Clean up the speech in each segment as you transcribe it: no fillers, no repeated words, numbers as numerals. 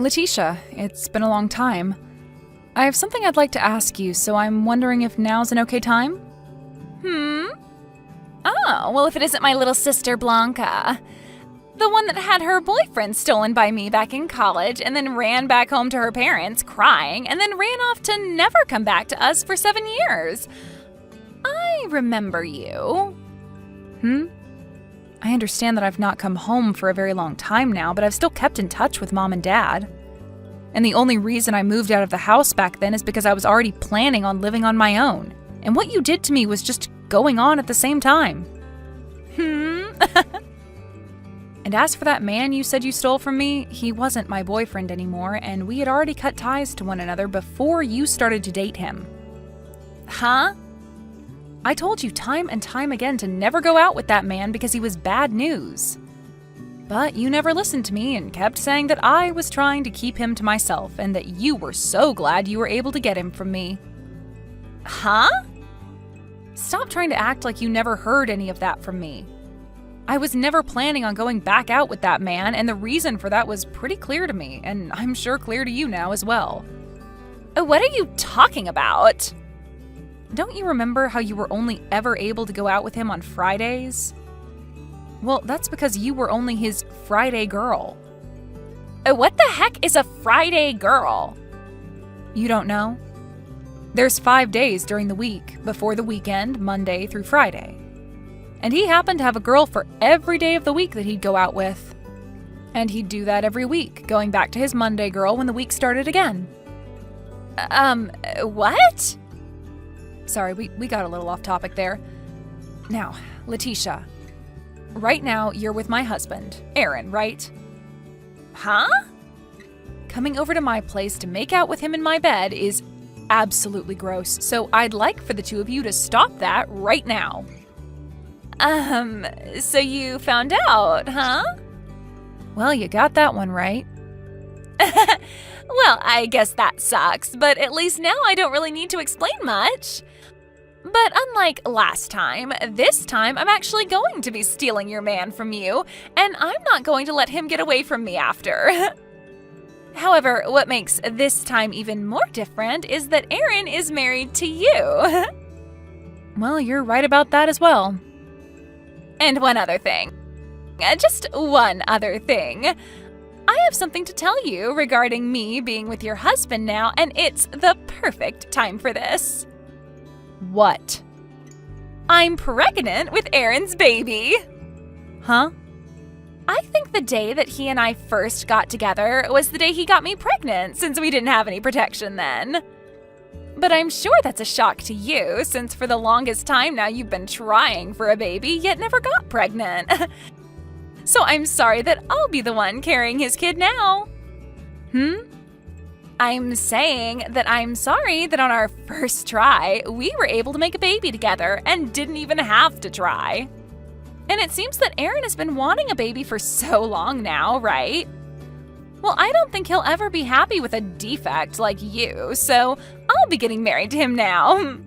Letitia, it's been a long time. I have something I'd like to ask you, so I'm wondering if now's an okay time? Oh, well, if it isn't my little sister Blanca. The one that had her boyfriend stolen by me back in college and then ran back home to her parents crying and then ran off to never come back to us for 7 years. I remember you. I understand that I've not come home for a very long time now, but I've still kept in touch with Mom and Dad. And the only reason I moved out of the house back then is because I was already planning on living on my own. And what you did to me was just going on at the same time. And as for that man you said you stole from me, he wasn't my boyfriend anymore, and we had already cut ties to one another before you started to date him. Huh? I told you time and time again to never go out with that man because he was bad news. But you never listened to me and kept saying that I was trying to keep him to myself and that you were so glad you were able to get him from me. Huh? Stop trying to act like you never heard any of that from me. I was never planning on going back out with that man, and the reason for that was pretty clear to me, and I'm sure clear to you now as well. What are you talking about? Don't you remember how you were only ever able to go out with him on Fridays? Well, that's because you were only his Friday girl. What the heck is a Friday girl? You don't know? There's 5 days during the week, before the weekend, Monday through Friday. And he happened to have a girl for every day of the week that he'd go out with. And he'd do that every week, going back to his Monday girl when the week started again. What? Sorry, we got a little off topic there. Now, Letitia, right now you're with my husband, Aaron, right? Huh? Coming over to my place to make out with him in my bed is absolutely gross, so I'd like for the two of you to stop that right now. So you found out, huh? Well, you got that one right. Well, I guess that sucks, but at least now I don't really need to explain much. But unlike last time, this time I'm actually going to be stealing your man from you, and I'm not going to let him get away from me after. However, what makes this time even more different is that Aaron is married to you. Well, you're right about that as well. And one other thing. Just one other thing. I have something to tell you regarding me being with your husband now, and it's the perfect time for this. What? I'm pregnant with Aaron's baby. Huh? I think the day that he and I first got together was the day he got me pregnant, since we didn't have any protection then. But I'm sure that's a shock to you, since for the longest time now you've been trying for a baby, yet never got pregnant. So I'm sorry that I'll be the one carrying his kid now. I'm saying that I'm sorry that on our first try, we were able to make a baby together and didn't even have to try. And it seems that Aaron has been wanting a baby for so long now, right? Well, I don't think he'll ever be happy with a defect like you, so I'll be getting married to him now.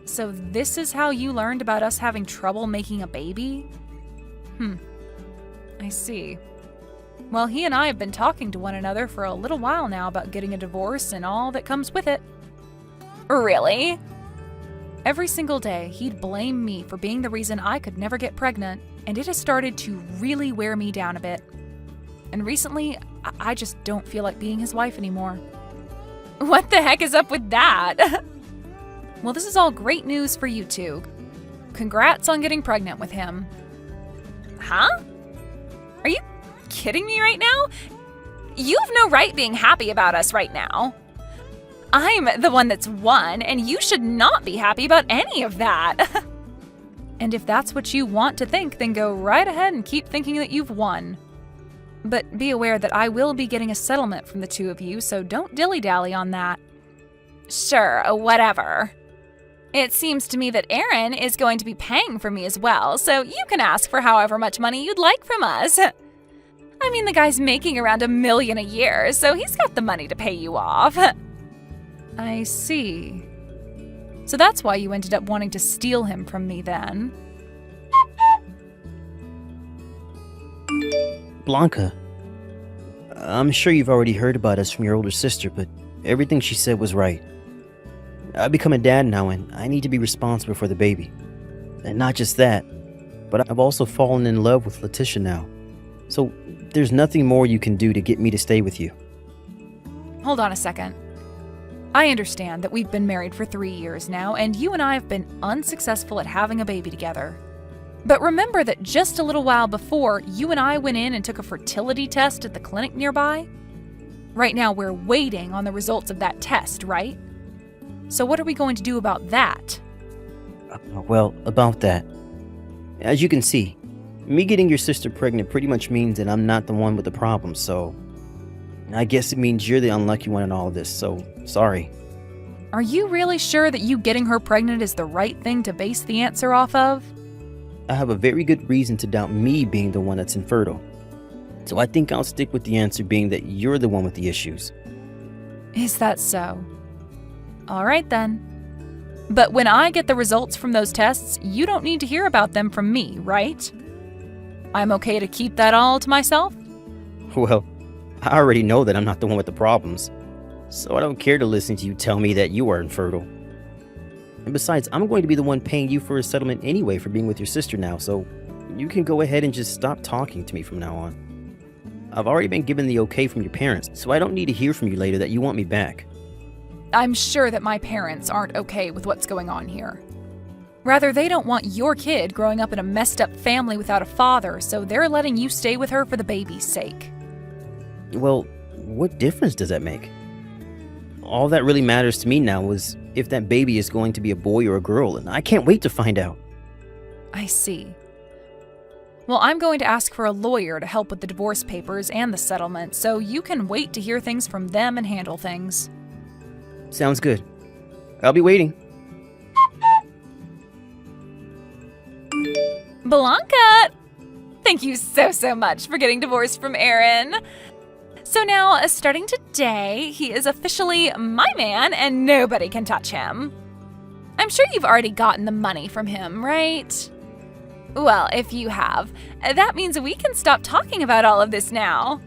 So this is how you learned about us having trouble making a baby? I see. Well, he and I have been talking to one another for a little while now about getting a divorce and all that comes with it. Really? Every single day, he'd blame me for being the reason I could never get pregnant, and it has started to really wear me down a bit. And recently, I just don't feel like being his wife anymore. What the heck is up with that? Well, this is all great news for you two. Congrats on getting pregnant with him. Huh? Are you kidding me right now? You have no right being happy about us right now. I'm the one that's won, and you should not be happy about any of that. And if that's what you want to think, then go right ahead and keep thinking that you've won. But be aware that I will be getting a settlement from the two of you, so don't dilly-dally on that. Sure, whatever. It seems to me that Aaron is going to be paying for me as well, so you can ask for however much money you'd like from us. I mean, the guy's making around $1 million a year, so he's got the money to pay you off. I see. So that's why you ended up wanting to steal him from me then. Blanca, I'm sure you've already heard about us from your older sister, but everything she said was right. I've become a dad now, and I need to be responsible for the baby. And not just that, but I've also fallen in love with Letitia now. So there's nothing more you can do to get me to stay with you. Hold on a second. I understand that we've been married for 3 years now, and you and I have been unsuccessful at having a baby together. But remember that just a little while before, you and I went in and took a fertility test at the clinic nearby? Right now, we're waiting on the results of that test, right? So what are we going to do about that? Well, about that. As you can see, me getting your sister pregnant pretty much means that I'm not the one with the problem, so I guess it means you're the unlucky one in all of this, so sorry. Are you really sure that you getting her pregnant is the right thing to base the answer off of? I have a very good reason to doubt me being the one that's infertile. So I think I'll stick with the answer being that you're the one with the issues. Is that so? All right then. But when I get the results from those tests, you don't need to hear about them from me, right? I'm okay to keep that all to myself? Well, I already know that I'm not the one with the problems, so I don't care to listen to you tell me that you are infertile. And besides, I'm going to be the one paying you for a settlement anyway for being with your sister now, so you can go ahead and just stop talking to me from now on. I've already been given the okay from your parents, so I don't need to hear from you later that you want me back. I'm sure that my parents aren't okay with what's going on here. Rather, they don't want your kid growing up in a messed up family without a father, so they're letting you stay with her for the baby's sake. Well, what difference does that make? All that really matters to me now is if that baby is going to be a boy or a girl, and I can't wait to find out. I see. Well, I'm going to ask for a lawyer to help with the divorce papers and the settlement, so you can wait to hear things from them and handle things. Sounds good. I'll be waiting. Blanca! Thank you so much for getting divorced from Aaron. So now, starting today, he is officially my man and nobody can touch him. I'm sure you've already gotten the money from him, right? Well, if you have, that means we can stop talking about all of this now.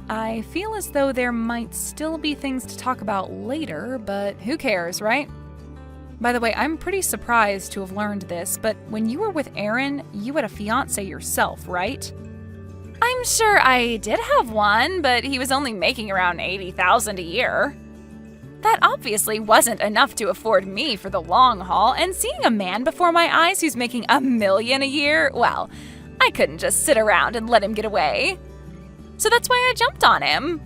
I feel as though there might still be things to talk about later, but who cares, right? By the way, I'm pretty surprised to have learned this, but when you were with Aaron, you had a fiance yourself, right? I'm sure I did have one, but he was only making around $80,000 a year. That obviously wasn't enough to afford me for the long haul, and seeing a man before my eyes who's making $1 million a year, well, I couldn't just sit around and let him get away. So that's why I jumped on him.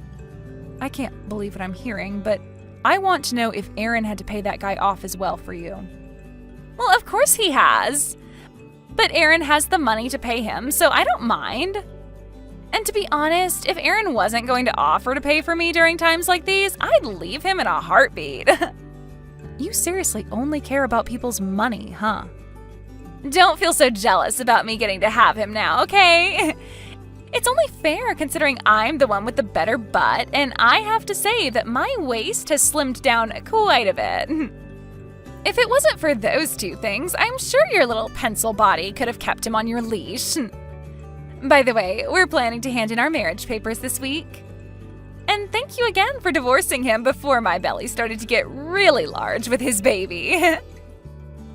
I can't believe what I'm hearing, but I want to know if Aaron had to pay that guy off as well for you. Well, of course he has. But Aaron has the money to pay him, so I don't mind. And to be honest, if Aaron wasn't going to offer to pay for me during times like these, I'd leave him in a heartbeat. You seriously only care about people's money, huh? Don't feel so jealous about me getting to have him now, okay? It's only fair considering I'm the one with the better butt, and I have to say that my waist has slimmed down quite a bit. If it wasn't for those two things, I'm sure your little pencil body could have kept him on your leash. By the way, we're planning to hand in our marriage papers this week. And thank you again for divorcing him before my belly started to get really large with his baby.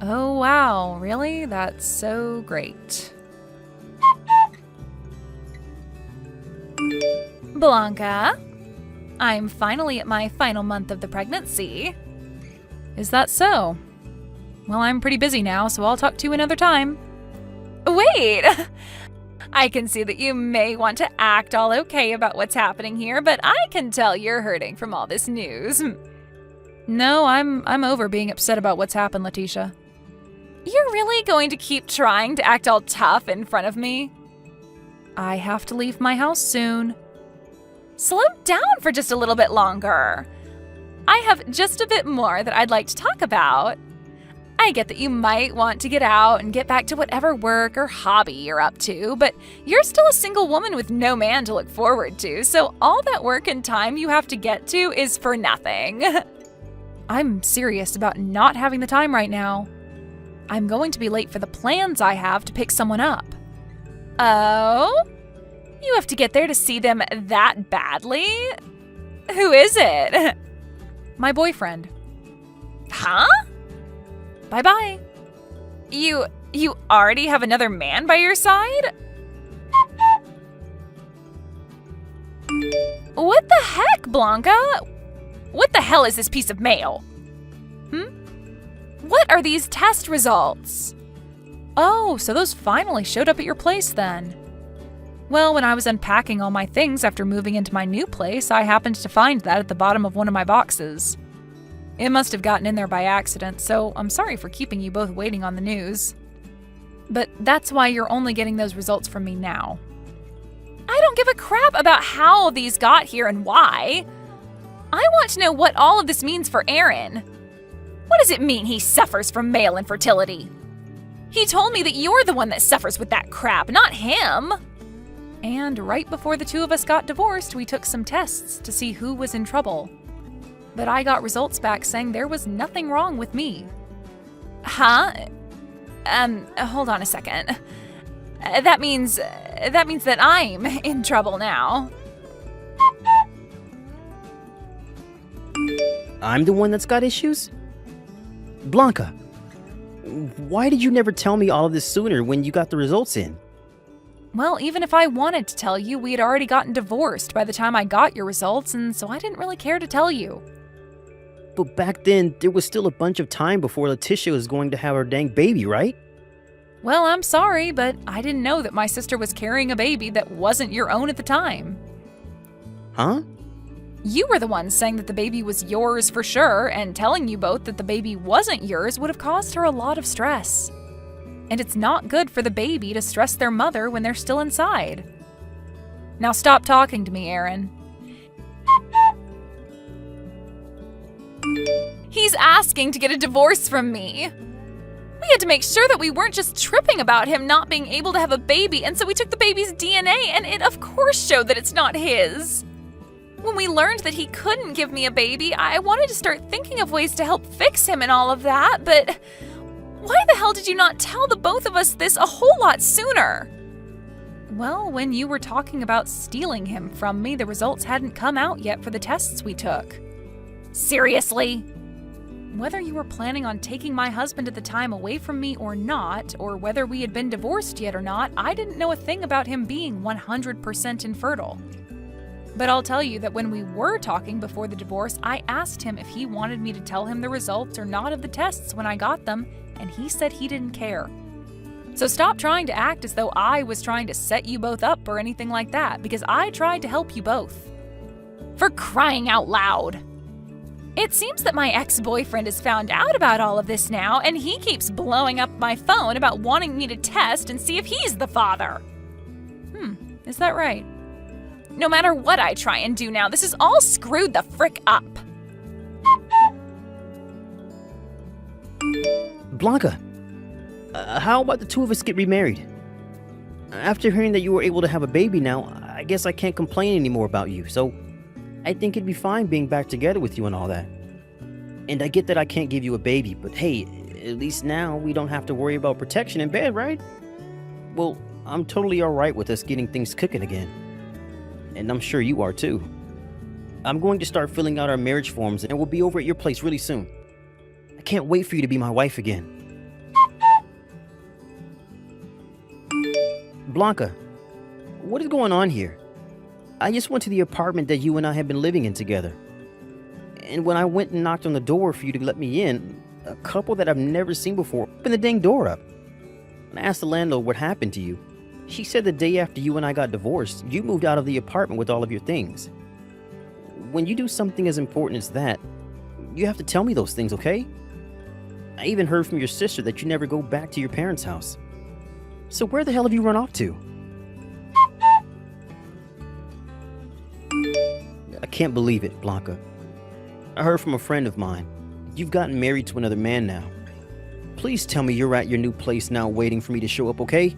Oh wow, really? That's so great. Blanca, I'm finally at my final month of the pregnancy. Is that so? Well, I'm pretty busy now, so I'll talk to you another time. Wait! I can see that you may want to act all okay about what's happening here, but I can tell you're hurting from all this news. No, I'm over being upset about what's happened, Letitia. You're really going to keep trying to act all tough in front of me? I have to leave my house soon. Slow down for just a little bit longer. I have just a bit more that I'd like to talk about. I get that you might want to get out and get back to whatever work or hobby you're up to, but you're still a single woman with no man to look forward to, so all that work and time you have to get to is for nothing. I'm serious about not having the time right now. I'm going to be late for the plans I have to pick someone up. Oh? You have to get there to see them that badly? Who is it? My boyfriend. Huh? Bye-bye. You already have another man by your side? What the heck, Blanca? What the hell is this piece of mail? What are these test results? Oh, so those finally showed up at your place then. Well, when I was unpacking all my things after moving into my new place, I happened to find that at the bottom of one of my boxes. It must have gotten in there by accident, so I'm sorry for keeping you both waiting on the news. But that's why you're only getting those results from me now. I don't give a crap about how these got here and why. I want to know what all of this means for Aaron. What does it mean he suffers from male infertility? He told me that you're the one that suffers with that crap, not him. And right before the two of us got divorced, we took some tests to see who was in trouble. But I got results back saying there was nothing wrong with me. Huh? Hold on a second. That means that I'm in trouble now. I'm the one that's got issues? Blanca, why did you never tell me all of this sooner when you got the results in? Well, even if I wanted to tell you, we had already gotten divorced by the time I got your results, and so I didn't really care to tell you. But back then, there was still a bunch of time before Letitia was going to have her dang baby, right? Well, I'm sorry, but I didn't know that my sister was carrying a baby that wasn't your own at the time. Huh? You were the one saying that the baby was yours for sure, and telling you both that the baby wasn't yours would have caused her a lot of stress. And it's not good for the baby to stress their mother when they're still inside. Now stop talking to me, Aaron. He's asking to get a divorce from me. We had to make sure that we weren't just tripping about him not being able to have a baby, and so we took the baby's DNA, and it of course showed that it's not his. When we learned that he couldn't give me a baby, I wanted to start thinking of ways to help fix him and all of that, but why the hell did you not tell the both of us this a whole lot sooner? Well, when you were talking about stealing him from me, the results hadn't come out yet for the tests we took. Seriously? Whether you were planning on taking my husband at the time away from me or not, or whether we had been divorced yet or not, I didn't know a thing about him being 100% infertile. But I'll tell you that when we were talking before the divorce, I asked him if he wanted me to tell him the results or not of the tests when I got them, and he said he didn't care. So stop trying to act as though I was trying to set you both up or anything like that, because I tried to help you both. For crying out loud! It seems that my ex-boyfriend has found out about all of this now, and he keeps blowing up my phone about wanting me to test and see if he's the father. Is that right? No matter what I try and do now, this is all screwed the frick up. Blanca, how about the two of us get remarried? After hearing that you were able to have a baby now, I guess I can't complain anymore about you, so I think it'd be fine being back together with you and all that. And I get that I can't give you a baby, but hey, at least now we don't have to worry about protection in bed, right? Well, I'm totally alright with us getting things cooking again. And I'm sure you are too. I'm going to start filling out our marriage forms and we'll be over at your place really soon. I can't wait for you to be my wife again. Blanca, what is going on here? I just went to the apartment that you and I have been living in together. And when I went and knocked on the door for you to let me in, a couple that I've never seen before opened the dang door up. And I asked the landlord what happened to you. She said the day after you and I got divorced, you moved out of the apartment with all of your things. When you do something as important as that, you have to tell me those things, okay? I even heard from your sister that you never go back to your parents' house. So where the hell have you run off to? I can't believe it, Blanca. I heard from a friend of mine. You've gotten married to another man now. Please tell me you're at your new place now waiting for me to show up, okay?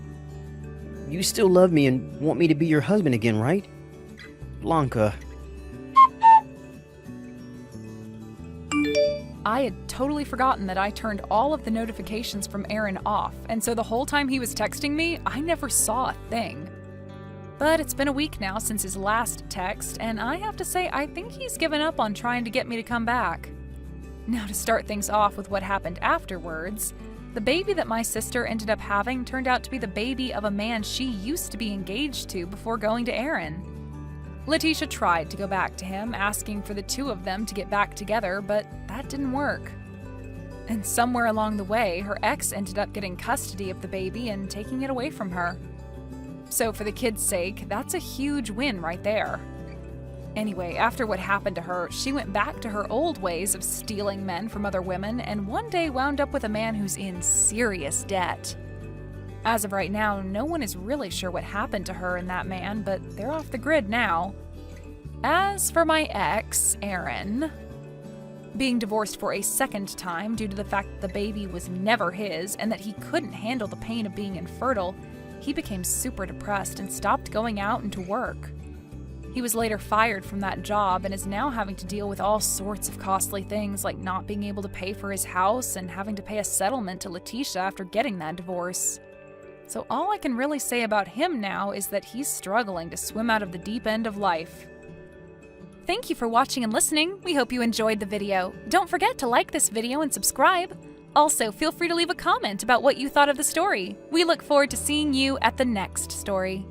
You still love me and want me to be your husband again, right? Blanca. I had totally forgotten that I turned all of the notifications from Aaron off, and so the whole time he was texting me, I never saw a thing. But it's been a week now since his last text, and I have to say I think he's given up on trying to get me to come back. Now, to start things off with what happened afterwards, the baby that my sister ended up having turned out to be the baby of a man she used to be engaged to before going to Aaron. Letitia tried to go back to him, asking for the two of them to get back together, but that didn't work. And somewhere along the way, her ex ended up getting custody of the baby and taking it away from her. So for the kid's sake, that's a huge win right there. Anyway, after what happened to her, she went back to her old ways of stealing men from other women and one day wound up with a man who's in serious debt. As of right now, no one is really sure what happened to her and that man, but they're off the grid now. As for my ex, Aaron, being divorced for a second time due to the fact that the baby was never his and that he couldn't handle the pain of being infertile, he became super depressed and stopped going out and to work. He was later fired from that job and is now having to deal with all sorts of costly things like not being able to pay for his house and having to pay a settlement to Letitia after getting that divorce. So all I can really say about him now is that he's struggling to swim out of the deep end of life. Thank you for watching and listening. We hope you enjoyed the video. Don't forget to like this video and subscribe. Also, feel free to leave a comment about what you thought of the story. We look forward to seeing you at the next story.